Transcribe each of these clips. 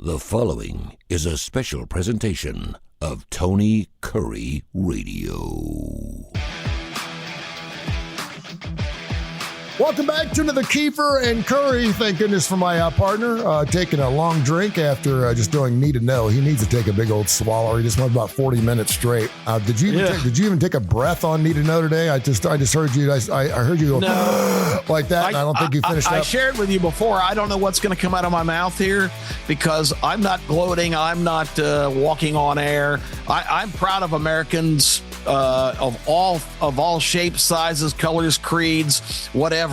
The following is a special presentation of Tony Kurre Radio. Welcome back to the Keefer and Kurre. Thank goodness for my partner taking a long drink after just doing Need to Know. He needs to take a big old swallow. He just went about 40 minutes straight. Did you even take a breath on Need to Know today? I just heard you. I heard you go like that. And I don't think you finished. I shared with you before. I don't know what's going to come out of my mouth here because I'm not gloating. I'm not walking on air. I'm proud of Americans of all shapes, sizes, colors, creeds, whatever.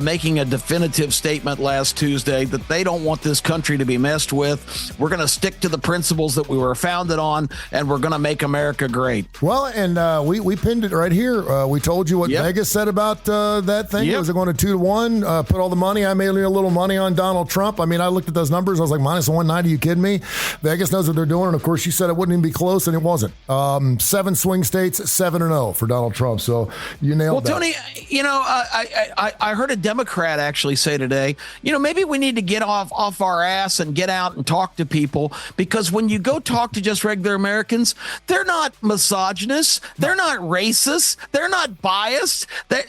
Making a definitive statement last Tuesday that they don't want this country to be messed with. We're going to stick to the principles that we were founded on, and we're going to make America great. Well, and we pinned it right here. We told you what Vegas said about that thing. It was going to 2-1. Put all the money. I made a little money on Donald Trump. I mean, I looked at those numbers. I was like, minus 190. You kidding me? Vegas knows what they're doing. And of course, she said it wouldn't even be close, and it wasn't. 7 swing states, 7-0 for Donald Trump. So you nailed that. Well, Tony, I heard a Democrat actually say today, maybe we need to get off our ass and get out and talk to people, because when you go talk to just regular Americans, they're not misogynists, they're not racist, they're not biased. That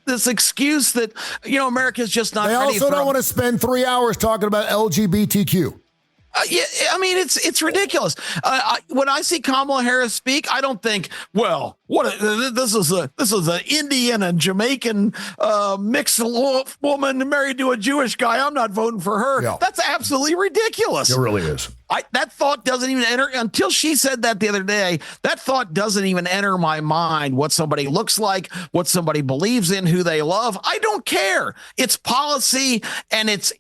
this excuse that America's just not. They ready also don't want to spend 3 hours talking about LGBTQ. It's ridiculous. When I see Kamala Harris speak, I don't think, well, this is an Indian and Jamaican mixed woman married to a Jewish guy. I'm not voting for her. Yeah. That's absolutely ridiculous. It really is. That thought doesn't even enter until she said that the other day. That thought doesn't even enter my mind. What somebody looks like, what somebody believes in, who they love. I don't care. It's policy, and it's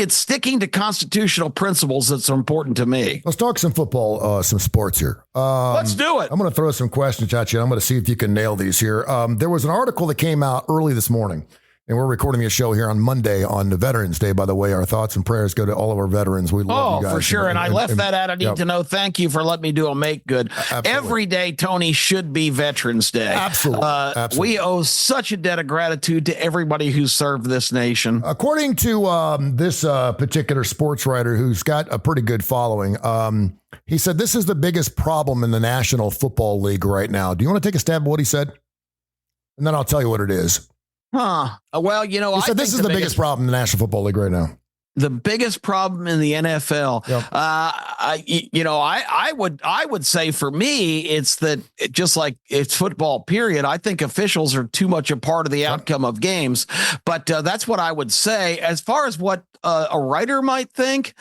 sticking to constitutional principles that's important to me. Let's talk some football, some sports here. Let's do it. I'm going to throw some questions at you. I'm going to see if you can nail these here. There was an article that came out early this morning. And we're recording a show here on Monday on the Veterans Day. By the way, our thoughts and prayers go to all of our veterans. We love you guys. Oh, for sure. And I left that out. I need to know. Thank you for letting me do a make good. Absolutely. Every day, Tony, should be Veterans Day. Absolutely. We owe such a debt of gratitude to everybody who served this nation. According to this particular sports writer who's got a pretty good following, he said this is the biggest problem in the National Football League right now. Do you want to take a stab at what he said? And then I'll tell you what it is. Well, he said this is the biggest problem in the National Football League right now. The biggest problem in the NFL. Yep. I would say for me, it's that just like it's football, period. I think officials are too much a part of the outcome of games, but that's what I would say. As far as what a writer might think,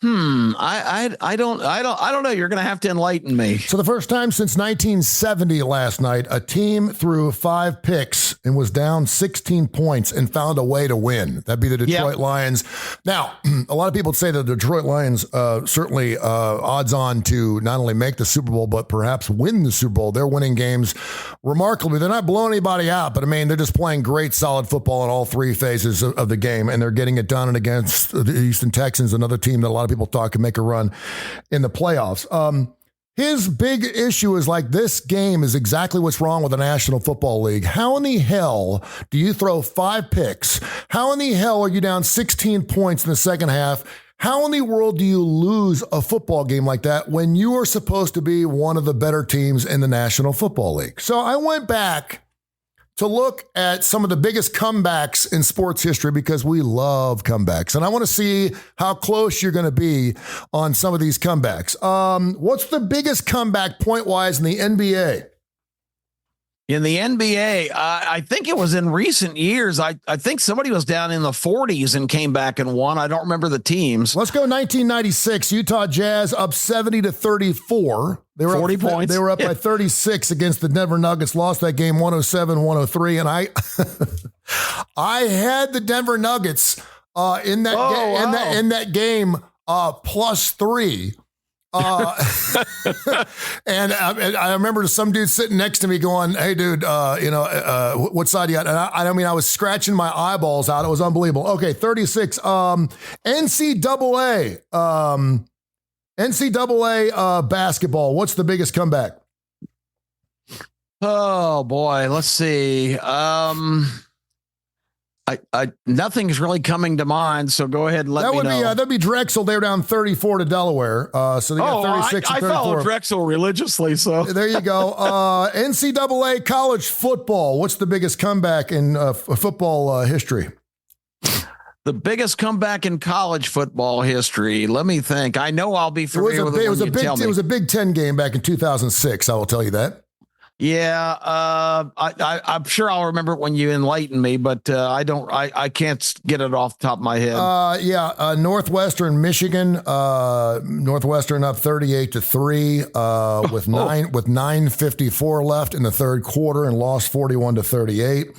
I don't know. You're going to have to enlighten me. So the first time since 1970 last night, a team threw 5 picks and was down 16 points and found a way to win. That'd be the Detroit Lions. Now, a lot of people say the Detroit Lions certainly odds on to not only make the Super Bowl, but perhaps win the Super Bowl. They're winning games remarkably. They're not blowing anybody out, but I mean, they're just playing great, solid football in all 3 phases of the game, and they're getting it done and against the Houston Texans, another team that a lot of people thought could make a run in the playoffs. His big issue is like this game is exactly what's wrong with the National Football League. How in the hell do you throw 5 picks? How in the hell are you down 16 points in the second half? How in the world do you lose a football game like that when you are supposed to be one of the better teams in the National Football League? So I went back to look at some of the biggest comebacks in sports history because we love comebacks. And I want to see how close you're going to be on some of these comebacks. What's the biggest comeback point-wise in the NBA? In the NBA, I think it was in recent years. I think somebody was down in the 40s and came back and won. I don't remember the teams. Let's go 1996. Utah Jazz up 70-34. They were 40 points. They were up by 36 against the Denver Nuggets. Lost that game 107-103. And I had the Denver Nuggets in that game +3. And I remember some dude sitting next to me going, "Hey, dude, what side you at?" And I mean, I was scratching my eyeballs out. It was unbelievable. Okay, 36. NCAA basketball. What's the biggest comeback? Oh boy, let's see. Nothing's really coming to mind. So go ahead and let me know. That'd be Drexel. They were down 34 to Delaware. So they got 36 and 34. I follow Drexel religiously. So there you go. NCAA college football. What's the biggest comeback in football history? The biggest comeback in college football history. Let me think. I know I'll be familiar with it. It was a Big Ten game back in 2006. I will tell you that. Yeah, I'm sure I'll remember it when you enlighten me, but I can't get it off the top of my head. Northwestern Michigan, Northwestern up 38-3 with 9:54 left in the third quarter and lost 41-38.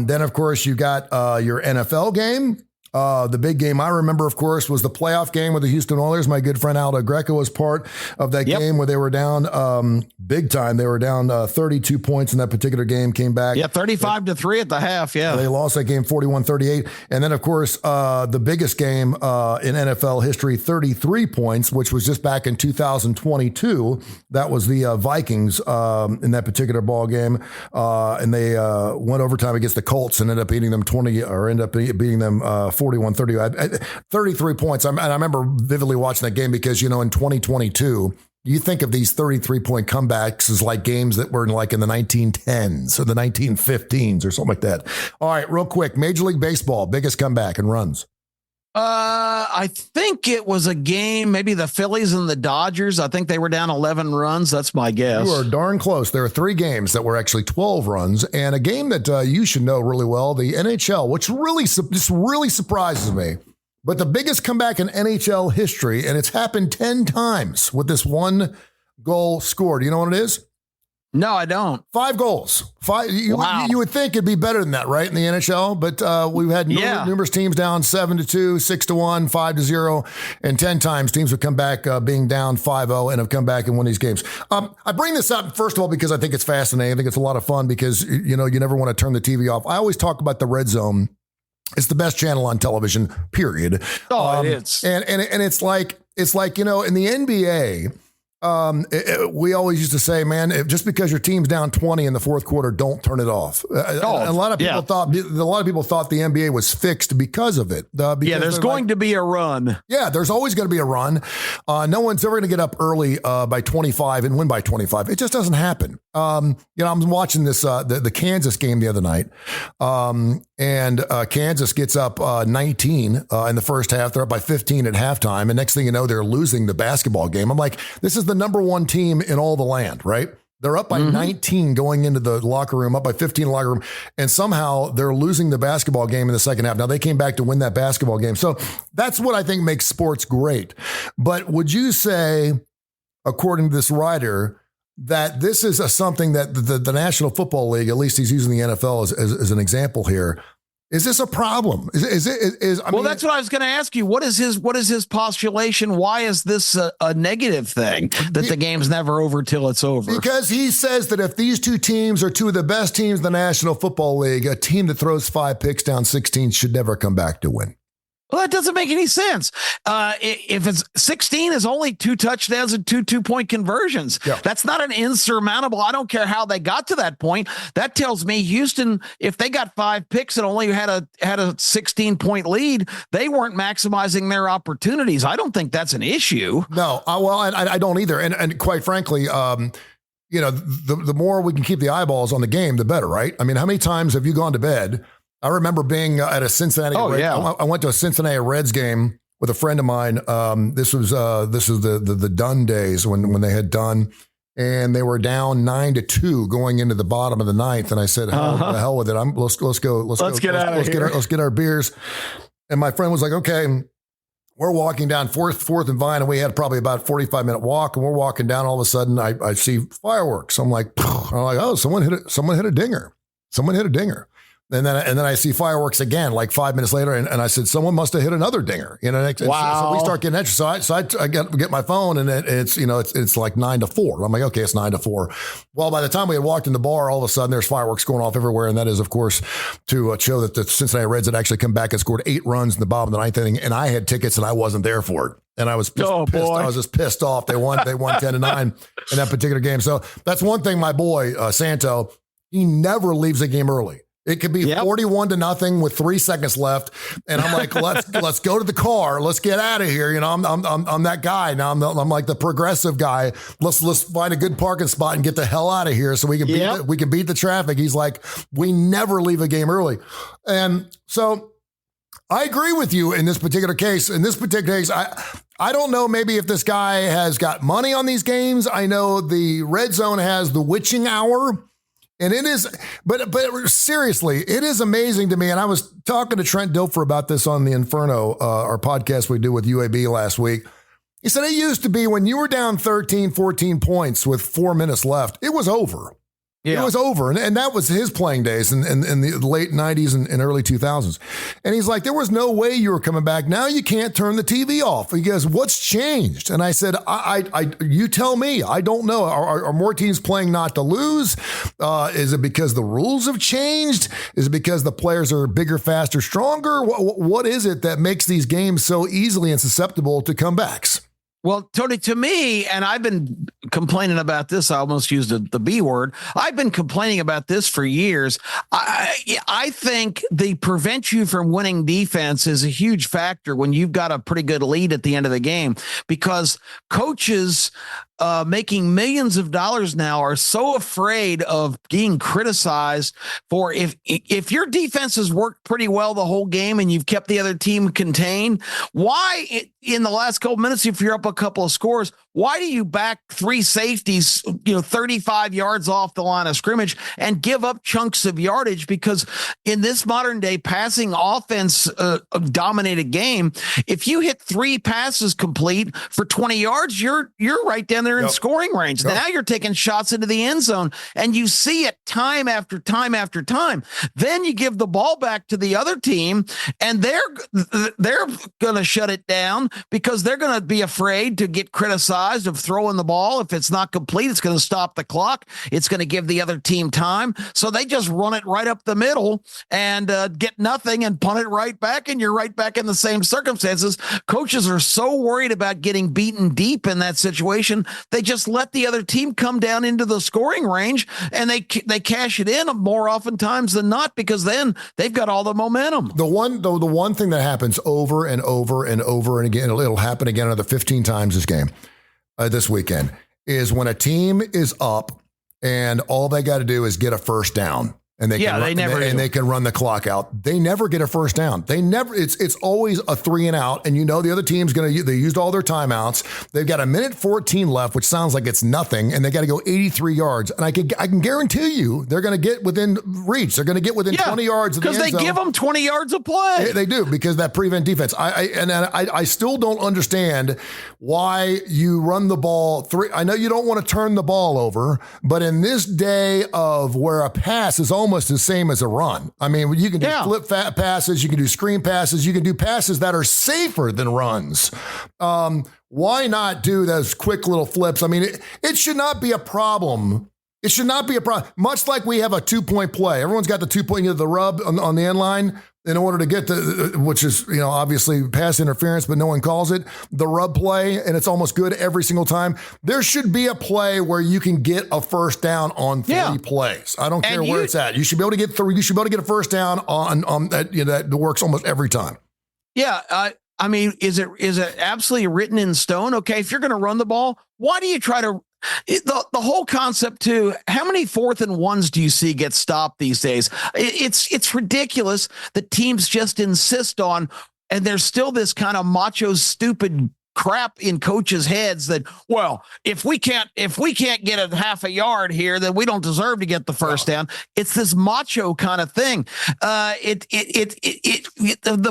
Then of course you got your NFL game. The big game I remember, of course, was the playoff game with the Houston Oilers. My good friend Aldo Greco was part of that game where they were down big time. They were down 32 points in that particular game, came back. 35-3 at the half. Yeah. They lost that game 41-38. And then, of course, the biggest game in NFL history, 33 points, which was just back in 2022. That was the Vikings in that particular ball game. And they went overtime against the Colts and ended up beating them 41-30, 33 points. I remember vividly watching that game because, in 2022, you think of these 33-point comebacks as like games that were in the 1910s or the 1915s or something like that. All right, real quick, Major League Baseball, biggest comeback and runs. I think it was a game, maybe the Phillies and the Dodgers. I think they were down 11 runs. That's my guess. You are darn close. There are 3 games that were actually 12 runs, and a game that you should know really well, the NHL, which really surprises me. But the biggest comeback in NHL history, and it's happened 10 times with this one goal scored. You know what it is? No, I don't. 5 goals. 5. You would think it'd be better than that, right? In the NHL, but we've had numerous teams down 7-2, 6-1, 5-0, and 10 times teams have come back being down 5-0 and have come back and won these games. I bring this up first of all because I think it's fascinating. I think it's a lot of fun because you never want to turn the TV off. I always talk about the Red Zone. It's the best channel on television. Period. Oh, it is. And it's like in the NBA. We always used to say, man, just because your team's down 20 in the fourth quarter, don't turn it off. A lot of people thought the NBA was fixed because of it. There's going to be a run. Yeah, there's always going to be a run. No one's ever going to get up early by 25 and win by 25. It just doesn't happen. I'm watching this the Kansas game the other night, and Kansas gets up 19 in the first half. They're up by 15 at halftime, and next thing you know, they're losing the basketball game. I'm like, this is the number one team in all the land, right? They're up by 19 going into the locker room, up by 15 in the locker room, and somehow they're losing the basketball game in the second half. Now, they came back to win that basketball game. So that's what I think makes sports great. But would you say, according to this writer, that this is something that the National Football League, at least he's using the NFL as an example here, is this a problem? That's what I was going to ask you. What is his postulation? Why is this a negative thing that the game's never over till it's over? Because he says that if these two teams are two of the best teams in the National Football League, a team that throws 5 picks down 16 should never come back to win. Well, that doesn't make any sense. If it's 16 is only 2 touchdowns and 2 2-point conversions. Yeah. That's not an insurmountable. I don't care how they got to that point. That tells me Houston, if they got 5 picks and only had a 16-point lead, they weren't maximizing their opportunities. I don't think that's an issue. No, I don't either. And quite frankly, the more we can keep the eyeballs on the game, the better, right? I mean, how many times have you gone to bed? I remember being at a Cincinnati. I went to a Cincinnati Reds game with a friend of mine. This was the Dunn days when they had Dunn, and they were down 9-2 going into the bottom of the ninth. And I said, the hell with it. Let's go. Let's get out of here. Let's get our beers. And my friend was like, okay. We're walking down fourth and Vine, and we had probably about a 45-minute walk. And we're walking down. All of a sudden, I see fireworks. I'm like, oh, someone hit a dinger. Someone hit a dinger. And then I see fireworks again, like 5 minutes later, and I said, someone must have hit another dinger. Wow. So we start getting extra. So I get my phone, and it's like 9-4. I'm like, okay, it's 9-4. Well, by the time we had walked in the bar, all of a sudden there's fireworks going off everywhere, and that is, of course, to show that the Cincinnati Reds had actually come back and scored 8 runs in the bottom of the ninth inning, and I had tickets, and I wasn't there for it. And I was pissed. I was just pissed off. They won 10-9 in that particular game. So that's one thing. My boy Santo, he never leaves a game early. It could be 41-0 with 3 seconds left, and I'm like, let's go to the car. Let's get out of here. You know, I'm that guy now. I'm like the progressive guy. Let's find a good parking spot and get the hell out of here so we can beat the traffic. He's like, we never leave a game early, and so I agree with you in this particular case. In this particular case, I don't know maybe if this guy has got money on these games. I know the Red Zone has the witching hour. And it is, but seriously, it is amazing to me. And I was talking to Trent Dilfer about this on the Inferno, our podcast we do with UAB last week. He said it used to be when you were down 13, 14 points with 4 minutes left, it was over. Yeah. It was over. And that was his playing days in the late 90s and early 2000s. And he's like, there was no way you were coming back. Now you can't turn the TV off. He goes, what's changed? And I said, you tell me. I don't know. Are more teams playing not to lose? Is it because the rules have changed? Is it because the players are bigger, faster, stronger? What is it that makes these games so easily and susceptible to comebacks? Well, Tony, to me, and I've been complaining about this. I almost used the B word. I've been complaining about this for years. I think the prevent you from winning defense is a huge factor when you've got a pretty good lead at the end of the game, because coaches making millions of dollars now are so afraid of being criticized for if your defense has worked pretty well the whole game and you've kept the other team contained, why in the last couple minutes, if you're up a couple of scores, why do you back 3 safeties, 35 yards off the line of scrimmage and give up chunks of yardage? Because in this modern day passing offense dominated game, if you hit 3 passes complete for 20 yards, you're right down there in scoring range. Now you're taking shots into the end zone, and you see it time after time after time. Then you give the ball back to the other team, and they're going to shut it down because they're going to be afraid to get criticized of throwing the ball. If it's not complete, it's going to stop the clock. It's going to give the other team time. So they just run it right up the middle and get nothing and punt it right back, and you're right back in the same circumstances. Coaches are so worried about getting beaten deep in that situation, they just let the other team come down into the scoring range, and they cash it in more oftentimes than not, because then they've got all the momentum. The one thing that happens over and over and over and again, it'll happen again another 15 times this weekend, is when a team is up and all they got to do is get a first down. And they can run the clock out. They never get a first down. It's always a 3 and out. And the other team's they used all their timeouts. They've got 1:14 left, which sounds like it's nothing. And they got to go 83 yards. And I can guarantee you they're going to get within reach. They're going to get within 20 yards of the end zone. Because they give them 20 yards of play. They do, because that prevent defense. I still don't understand why you run the ball 3. I know you don't want to turn the ball over, but in this day of where a pass is almost the same as a run. I mean, you can do flip passes, you can do screen passes, you can do passes that are safer than runs. Why not do those quick little flips? I mean, it should not be a problem. It should not be a problem. Much like we have a 2-point play. Everyone's got the 2-point, the rub on the end line in order to get which is, obviously pass interference, but no one calls it the rub play. And it's almost good every single time. There should be a play where you can get a first down on 3 plays. I don't care where it's at. You should be able to get 3. You should be able to get a first down on that. That works almost every time. Yeah. I mean, is it absolutely written in stone? Okay. If you're going to run the ball, why do you try to, the whole concept too, how many 4th and 1s do you see get stopped these days? It's ridiculous that teams just insist on, and there's still this kind of macho, stupid crap in coaches' heads that, well, if we can't get a half a yard here, then we don't deserve to get the first down. It's this macho kind of thing. The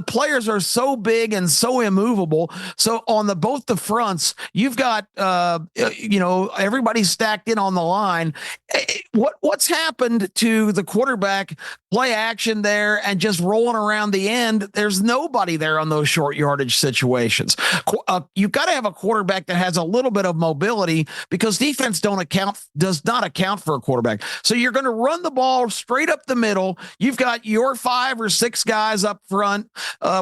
players are so big and so immovable. So on both the fronts, you've got everybody's stacked in on the line. What's happened to the quarterback play action there and just rolling around the end? There's nobody there on those short yardage situations. You've got to have a quarterback that has a little bit of mobility, because defense does not account for a quarterback. So you're going to run the ball straight up the middle. You've got your 5 or 6 guys up front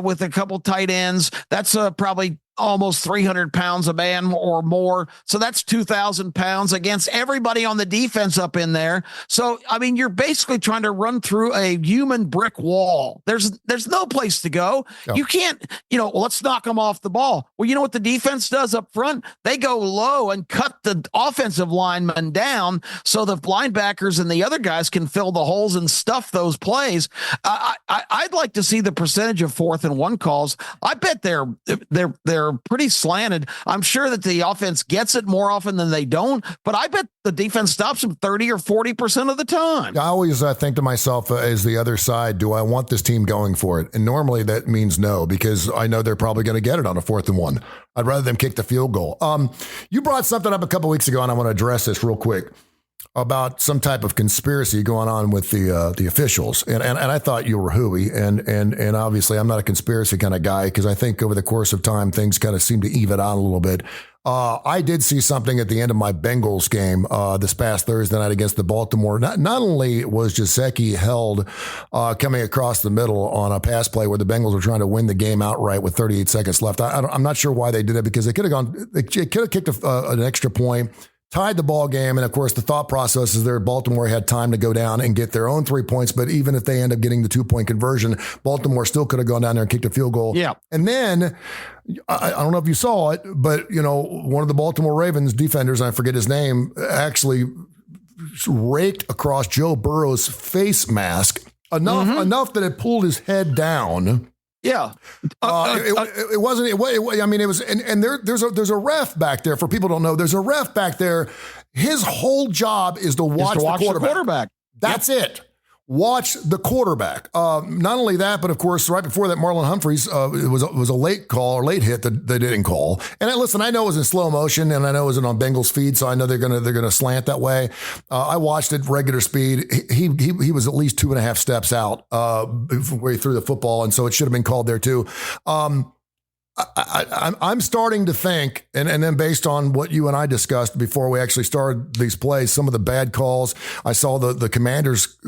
with a couple tight ends. That's probably almost 300 pounds a man or more. So that's 2,000 pounds against everybody on the defense up in there. So, I mean, you're basically trying to run through a human brick wall. There's no place to go. You can't, let's knock them off the ball. Well, you know what the defense does up front? They go low and cut the offensive linemen down so the linebackers and the other guys can fill the holes and stuff those plays. I'd like to see the percentage of 4th and 1 calls. I bet they're pretty slanted. I'm sure that the offense gets it more often than they don't, but I bet the defense stops them 30 or 40% of the time. I always think to myself, as the other side, do I want this team going for it? And normally that means no, because I know they're probably going to get it on a 4th and 1. I'd rather them kick the field goal. You brought something up a couple weeks ago, and I want to address this real quick, about some type of conspiracy going on with the officials. And I thought you were hooey. And obviously I'm not a conspiracy kind of guy, because I think over the course of time, things kind of seem to even out a little bit. I did see something at the end of my Bengals game this past Thursday night against the Baltimore. Not only was Gesicki held coming across the middle on a pass play where the Bengals were trying to win the game outright with 38 seconds left. I'm not sure why they did it, because they could have kicked an extra point, tied the ball game. And of course, the thought process is there, Baltimore had time to go down and get their own 3 points. But even if they end up getting the 2-point conversion, Baltimore still could have gone down there and kicked a field goal. Yeah. And then I don't know if you saw it, but one of the Baltimore Ravens defenders, and I forget his name, actually raked across Joe Burrow's face mask enough that it pulled his head down. Yeah, it wasn't. I mean, it was, and there's a ref back there. For people who don't know, there's a ref back there. His whole job is to watch the quarterback. That's it. Watch the quarterback. Not only that, but of course, right before that, Marlon Humphreys it was a late call or late hit that they didn't call. And listen, I know it was in slow motion, and I know it was on Bengals feed, so I know they're gonna slant that way. I watched it regular speed. He was at least 2.5 steps out before he threw the football, and so it should have been called there too. I'm starting to think, and then based on what you and I discussed before we actually started these plays, some of the bad calls. I saw the Commanders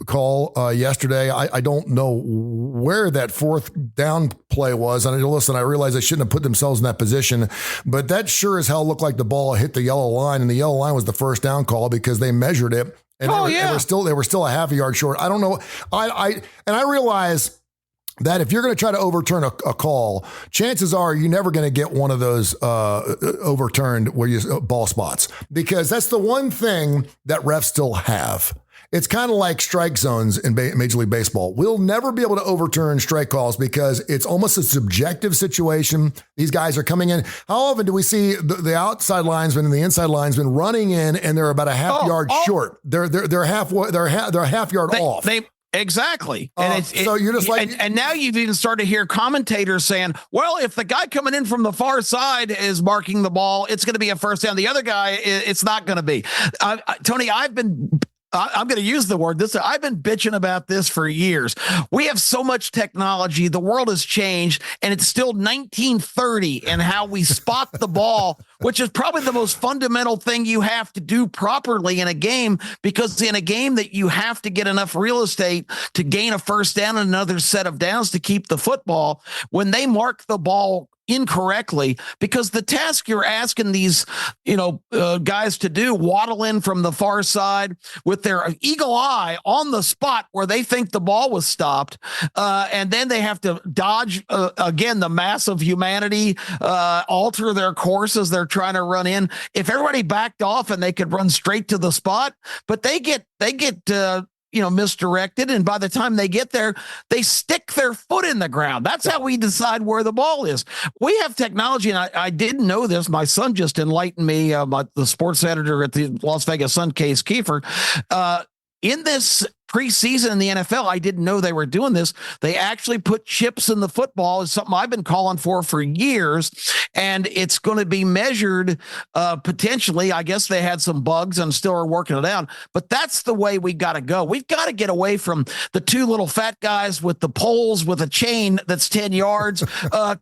call yesterday. I don't know where that 4th down play was. And listen, I realize they shouldn't have put themselves in that position, but that sure as hell looked like the ball hit the yellow line, and the yellow line was the first down call because they measured it, and they were still a half a yard short. I don't know. I realize that if you're going to try to overturn a call, chances are you're never going to get one of those overturned where you ball spots, because that's the one thing that refs still have. It's kind of like strike zones in Major League Baseball. We'll never be able to overturn strike calls because it's almost a subjective situation. These guys are coming in. How often do we see the outside linesman and the inside linesman running in, and they're about a half yard short? They're a half yard off. Exactly. So you're just like, and now you've even started to hear commentators saying, well, if the guy coming in from the far side is marking the ball, it's going to be a first down. The other guy, it's not going to be. Tony, I'm going to use the word this. I've been bitching about this for years. We have so much technology. The world has changed, and it's still 1930 and how we spot the ball, which is probably the most fundamental thing you have to do properly in a game, because in a game that you have to get enough real estate to gain a first down and another set of downs to keep the football, when they mark the ball incorrectly, because the task you're asking these, guys to do, waddle in from the far side with their eagle eye on the spot where they think the ball was stopped. And then they have to dodge, again, the mass of humanity, alter their course as they're trying to run in. If everybody backed off and they could run straight to the spot, but they get misdirected. And by the time they get there, they stick their foot in the ground. That's how we decide where the ball is. We have technology, and I didn't know this. My son just enlightened me, the sports editor at the Las Vegas Sun, Case Keefer. In this preseason in the NFL, I didn't know they were doing this. They actually put chips in the football. Is something I've been calling for years, and it's going to be measured potentially. I guess they had some bugs and still are working it out, but that's the way we got to go. We've got to get away from the two little fat guys with the poles with a chain that's 10 yards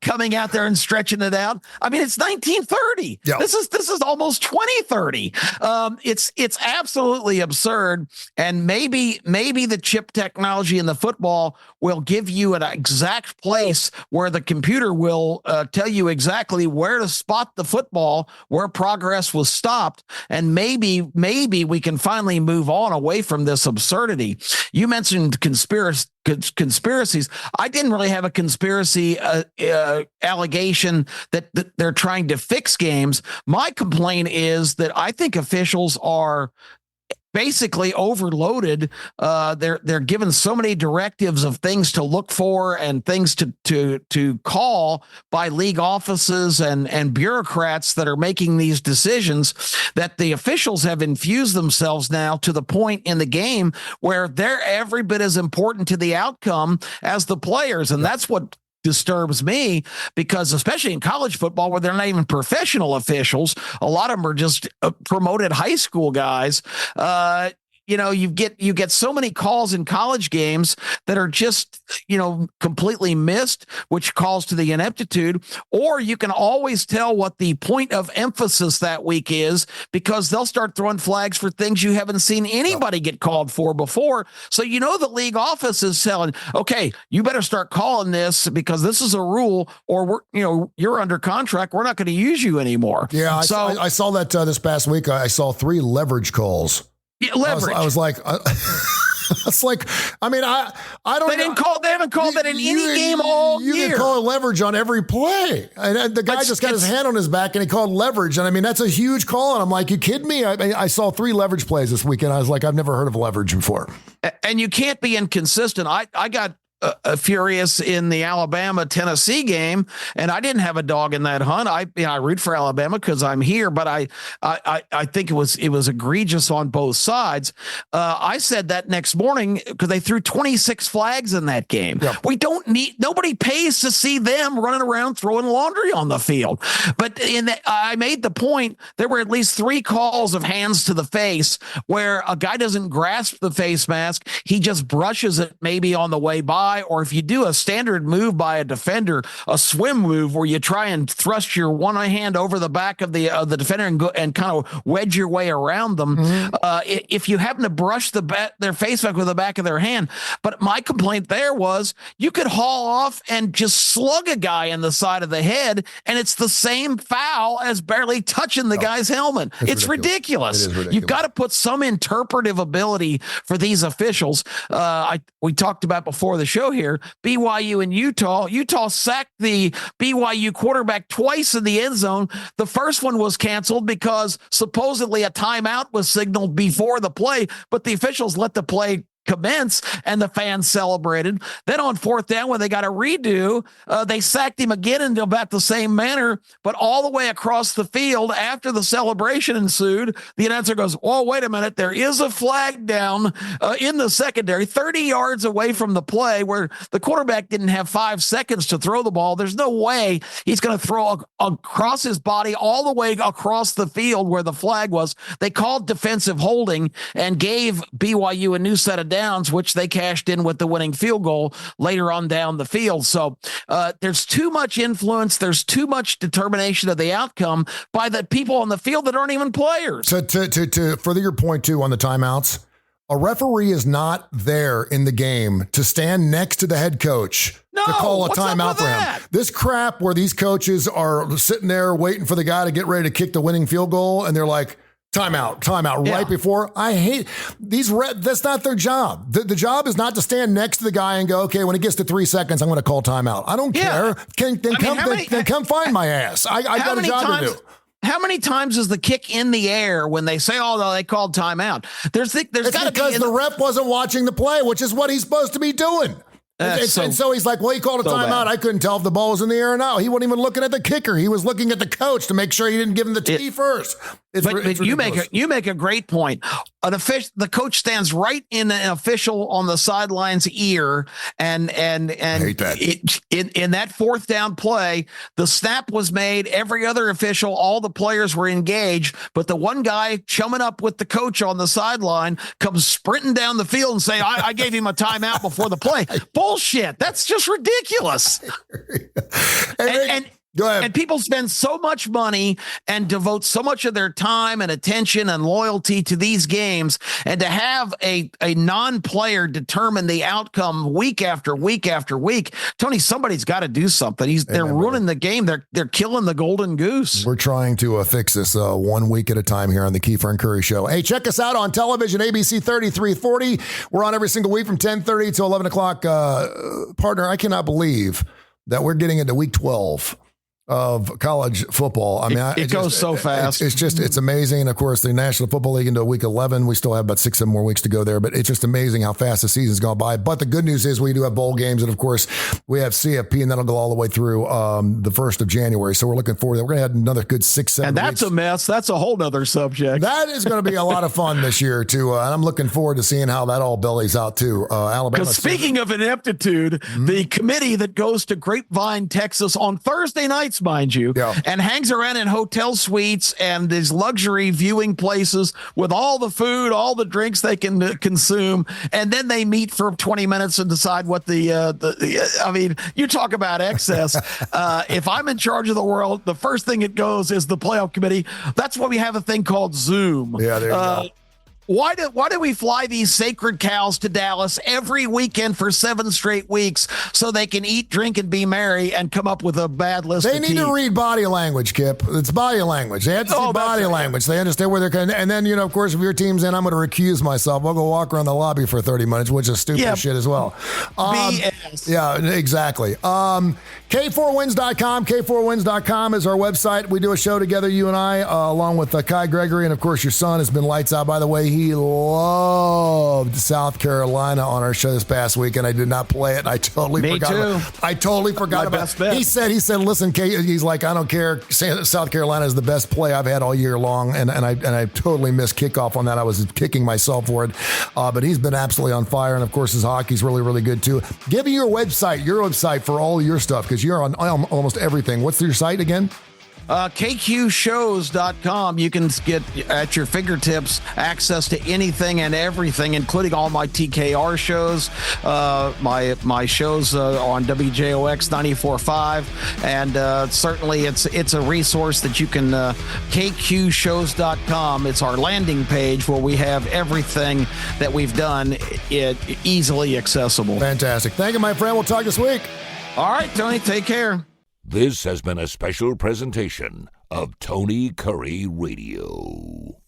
coming out there and stretching it out. I mean, it's 1930. Yeah. This is almost 2030. It's absolutely absurd, and maybe maybe the chip technology in the football will give you an exact place where the computer will tell you exactly where to spot the football, where progress was stopped. And maybe we can finally move on away from this absurdity. You mentioned conspiracies. I didn't really have a conspiracy allegation that they're trying to fix games. My complaint is that I think officials are basically overloaded. They're given so many directives of things to look for and things to call by league offices and bureaucrats that are making these decisions, that the officials have infused themselves now to the point in the game where they're every bit as important to the outcome as the players. And that's what disturbs me, because especially in college football, where they're not even professional officials, a lot of them are just promoted high school guys. You get so many calls in college games that are just, completely missed, which calls to the ineptitude. Or you can always tell what the point of emphasis that week is, because they'll start throwing flags for things you haven't seen anybody get called for before. So, the league office is telling, okay, you better start calling this because this is a rule, or you're under contract. We're not going to use you anymore. Yeah. I saw that this past week. I saw 3 leverage calls. Yeah, leverage. I was like, it's like, I mean, I don't. They haven't called that in any game all year. You can call leverage on every play. And the guy just got his hand on his back and he called leverage. And I mean, that's a huge call. And I'm like, you kidding me? I saw 3 leverage plays this weekend. I was like, I've never heard of leverage before. And you can't be inconsistent. I got furious in the Alabama-Tennessee game, and I didn't have a dog in that hunt. I root for Alabama because I'm here, but I think it was egregious on both sides. I said that next morning because they threw 26 flags in that game. Yeah. Nobody pays to see them running around throwing laundry on the field. But I made the point, there were at least 3 calls of hands to the face where a guy doesn't grasp the face mask. He just brushes it maybe on the way by. Or if you do a standard move by a defender, a swim move where you try and thrust your one hand over the back of the defender and go and kind of wedge your way around them, if you happen to brush their face back with the back of their hand. But my complaint there was you could haul off and just slug a guy in the side of the head, and it's the same foul as barely touching the guy's helmet. It's ridiculous. It is ridiculous. You've got to put some interpretive ability for these officials. We talked about before the show here, BYU and Utah. Utah sacked the BYU quarterback twice in the end zone. The first one was canceled because supposedly a timeout was signaled before the play, but the officials let the play commence and the fans celebrated. Then on 4th down, when they got a redo, they sacked him again in about the same manner, but all the way across the field after the celebration ensued, the announcer goes, oh, wait a minute, there is a flag down in the secondary 30 yards away from the play where the quarterback didn't have 5 seconds to throw the ball. There's no way he's going to throw across his body all the way across the field where the flag was. They called defensive holding and gave BYU a new set of downs, which they cashed in with the winning field goal later on down the field. So there's too much influence. There's too much determination of the outcome by the people on the field that aren't even players. To further your point too on the timeouts, a referee is not there in the game to stand next to the head coach to call a timeout for him. This crap where these coaches are sitting there waiting for the guy to get ready to kick the winning field goal, and they're like, timeout right before. I hate these. That's not their job. The job is not to stand next to the guy and go, okay, when it gets to 3 seconds, I'm going to call timeout. I don't care. Come find my ass. I got a job to do. How many times is the kick in the air when they say, oh, no, they called timeout? There's got to be. Because the ref wasn't watching the play, which is what he's supposed to be doing. And so he's like, well, he called a timeout. I couldn't tell if the ball was in the air or not. He wasn't even looking at the kicker. He was looking at the coach to make sure he didn't give him the tee first. But you make a great point. The coach stands right in an official on the sideline's ear, and I hate that. In that 4th down play, the snap was made. Every other official, all the players were engaged, but the one guy chumming up with the coach on the sideline comes sprinting down the field and say, I gave him a timeout before the play. Bullshit. That's just ridiculous. Go ahead. And people spend so much money and devote so much of their time and attention and loyalty to these games, and to have a non-player determine the outcome week after week after week. Tony, somebody's got to do something. They're ruining the game. They're killing the golden goose. We're trying to fix this 1 week at a time here on the Keefer and Kurre Show. Hey, check us out on television, ABC 3340. We're on every single week from 10:30 to 11 o'clock. Partner, I cannot believe that we're getting into week 12 of college football. I mean, it goes so fast. It's amazing. And of course, the National Football League into week 11. We still have about 6-7 more weeks to go there, but it's just amazing how fast the season's gone by. But the good news is we do have bowl games, and of course, we have CFP, and that'll go all the way through the 1st of January. So we're looking forward to that. We're going to have another good 6-7 And that's weeks. a mess. That's a whole nother subject. That is going to be a lot of fun this year, too. And I'm looking forward to seeing how that all bellies out, too. Alabama. Because speaking of ineptitude, the committee that goes to Grapevine, Texas on Thursday nights, mind you, and hangs around in hotel suites and these luxury viewing places with all the food, all the drinks they can consume. And then they meet for 20 minutes and decide what I mean, you talk about excess. If I'm in charge of the world, the first thing it goes is the playoff committee. That's why we have a thing called Zoom. Yeah, there you go. Why do we fly these sacred cows to Dallas every weekend for 7 straight weeks so they can eat, drink, and be merry and come up with a bad list? They need to read body language, Kip. It's body language. They have to see body language. They understand where they're going. And then, of course, if your team's in, I'm going to recuse myself. I'll go walk around the lobby for 30 minutes, which is stupid shit as well. BS. Yeah, exactly. K4wins.com. K4wins.com is our website. We do a show together, you and I, along with Kai Gregory. And, of course, your son has been lights out. By the way, he loved South Carolina on our show this past week, and I did not play it. And I totally forgot about it. He said, listen, he's like, I don't care. South Carolina is the best play I've had all year long, and I totally missed kickoff on that. I was kicking myself for it, but he's been absolutely on fire, and of course his hockey's really, really good too. Give me your website for all of your stuff, because you're on almost everything. What's your site again? KQShows.com. You can get at your fingertips access to anything and everything, including all my TKR shows, my shows on WJOX 94.5, and certainly it's a resource that you can KQShows.com. It's our landing page where we have everything that we've done easily accessible. Fantastic. Thank you, my friend. We'll talk this week. All right, Tony, take care. This has been a special presentation of Tony Kurre Radio.